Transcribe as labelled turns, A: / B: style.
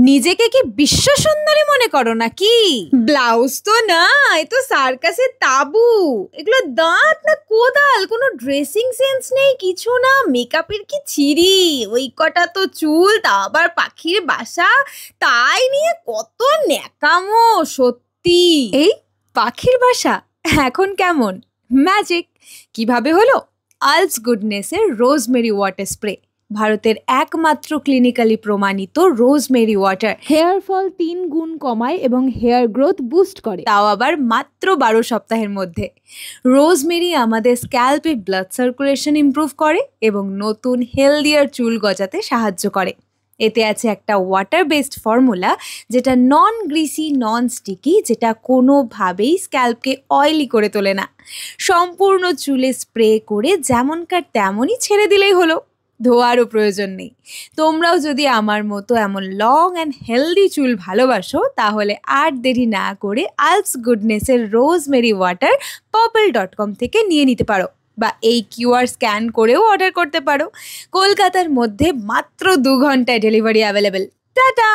A: নিজেকে কি বিশ্ব সুন্দরী মনে করো নাকি? ব্লাউজ তো না, এ তো সার্কাসের তাবু। এগুলো দাঁত না কোদাল, কোনো ড্রেসিং সেন্স নেই, কিছু না। মেকআপের কি ছিরি, ওই কটা তো চুল, তা আবার পাখির বাসা, তাই নিয়ে কত ন্যাকামো সত্যি। এই পাখির বাসা এখন কেমন ম্যাজিক কিভাবে হলো? আলস গুডনেসের রোজমেরি ওয়াটার স্প্রে, ভারতের একমাত্র ক্লিনিক্যালি প্রমাণিত রোজমেরি ওয়াটার
B: হেয়ার ফল 3 গুণ কমায় এবং হেয়ার গ্রোথ বুস্ট করে,
A: তাও আবার মাত্র 12 সপ্তাহের মধ্যে। রোজমেরি আমাদের স্ক্যাল্পে ব্লাড সার্কুলেশন ইমপ্রুভ করে এবং নতুন হেলদিয়ার চুল গজাতে সাহায্য করে। এতে আছে একটা ওয়াটার বেসড ফর্মুলা, যেটা নন গ্রিসি, নন স্টিকি, যেটা কোনোভাবেই স্ক্যাল্পকে অয়েলি করে তোলে না। সম্পূর্ণ চুলে স্প্রে করে যেমনকার তেমনই ছেড়ে দিলেই হলো, ধোয়ারও প্রয়োজন নেই। তোমরাও যদি আমার মতো এমন লং অ্যান্ড হেলদি চুল ভালোবাসো, তাহলে আর দেরি না করে আলস গুডনেসের রোজমেরি ওয়াটার purple.com থেকে নিয়ে নিতে পারো, বা এই কিউআর স্ক্যান করেও অর্ডার করতে পারো। কলকাতার মধ্যে মাত্র 2 ঘন্টায় ডেলিভারি অ্যাভেলেবেল। টাটা।